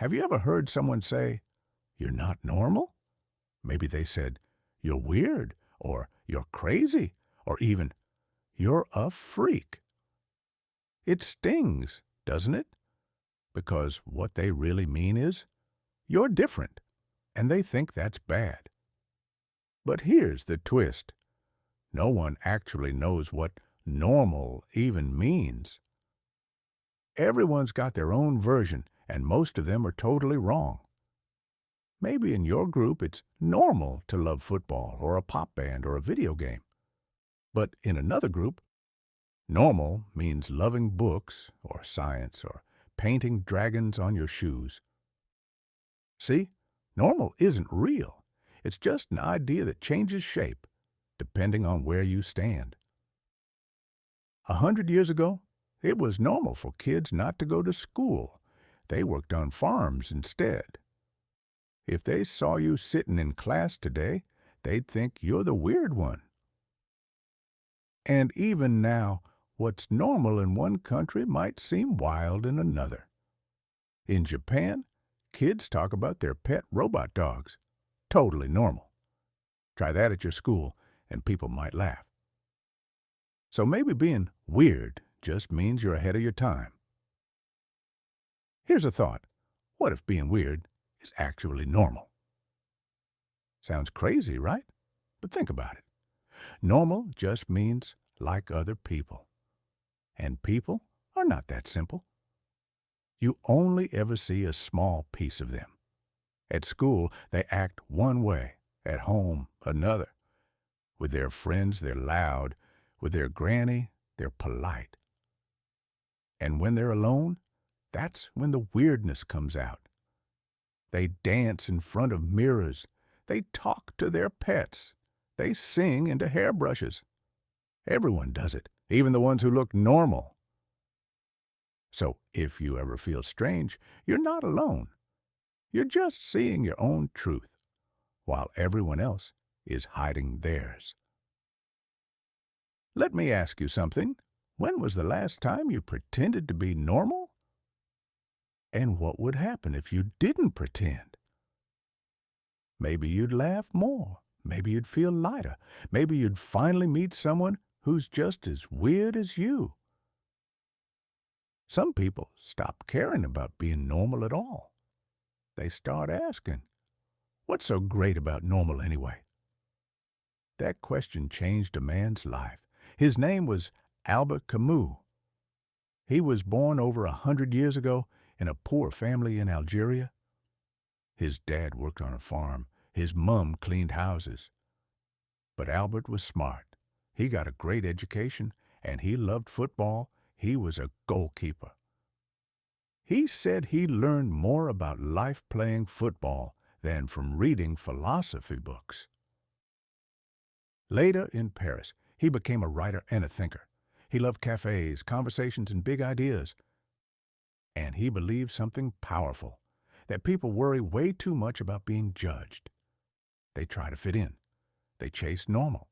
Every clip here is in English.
Have you ever heard someone say, "You're not normal"? Maybe they said, "You're weird," or "You're crazy," or even, "You're a freak." It stings, doesn't it? Because what they really mean is, you're different, and they think that's bad. But here's the twist. No one actually knows what normal even means. Everyone's got their own version, and most of them are totally wrong. Maybe in your group it's normal to love football or a pop band or a video game. But in another group, normal means loving books or science or painting dragons on your shoes. See, normal isn't real. It's just an idea that changes shape depending on where you stand. 100 years ago, it was normal for kids not to go to school. They worked on farms instead. If they saw you sitting in class today, they'd think you're the weird one. And even now, what's normal in one country might seem wild in another. In Japan, kids talk about their pet robot dogs. Totally normal. Try that at your school, and people might laugh. So maybe being weird just means you're ahead of your time. Here's a thought. What if being weird is actually normal? Sounds crazy, right? But think about it. Normal just means like other people. And people are not that simple. You only ever see a small piece of them. At school, they act one way. At home, another. With their friends, they're loud. With their granny, they're polite. And when they're alone, that's when the weirdness comes out. They dance in front of mirrors. They talk to their pets. They sing into hairbrushes. Everyone does it, even the ones who look normal. So if you ever feel strange, you're not alone. You're just seeing your own truth, while everyone else is hiding theirs. Let me ask you something. When was the last time you pretended to be normal? And what would happen if you didn't pretend? Maybe you'd laugh more. Maybe you'd feel lighter. Maybe you'd finally meet someone who's just as weird as you. Some people stop caring about being normal at all. They start asking, what's so great about normal anyway? That question changed a man's life. His name was Albert Camus. He was born over 100 years ago in a poor family in Algeria. His dad worked on a farm. His mom cleaned houses. But Albert was smart. He got a great education, and he loved football. He was a goalkeeper. He said he learned more about life playing football than from reading philosophy books. Later in Paris, he became a writer and a thinker. He loved cafes, conversations, and big ideas. And he believed something powerful, that people worry way too much about being judged. They try to fit in. They chase normal.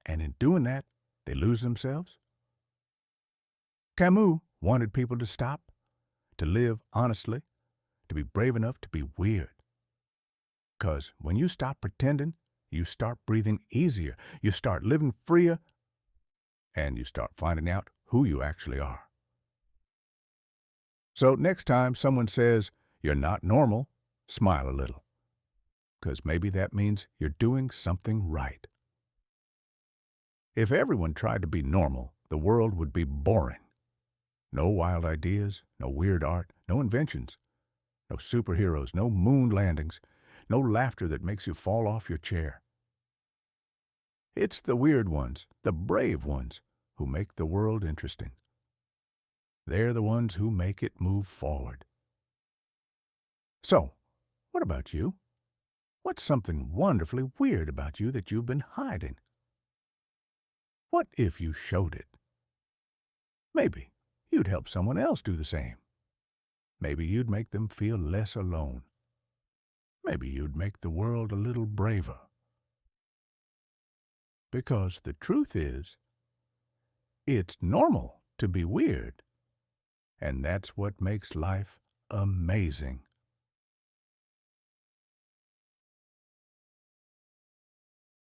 And in doing that, they lose themselves. Camus wanted people to stop, to live honestly, to be brave enough to be weird. Because when you stop pretending, you start breathing easier, you start living freer, and you start finding out who you actually are. So next time someone says you're not normal, smile a little. Because maybe that means you're doing something right. If everyone tried to be normal, the world would be boring. No wild ideas, no weird art, no inventions, no superheroes, no moon landings, no laughter that makes you fall off your chair. It's the weird ones, the brave ones, who make the world interesting. They're the ones who make it move forward. So, what about you? What's something wonderfully weird about you that you've been hiding? What if you showed it? Maybe you'd help someone else do the same. Maybe you'd make them feel less alone. Maybe you'd make the world a little braver. Because the truth is, it's normal to be weird. And that's what makes life amazing.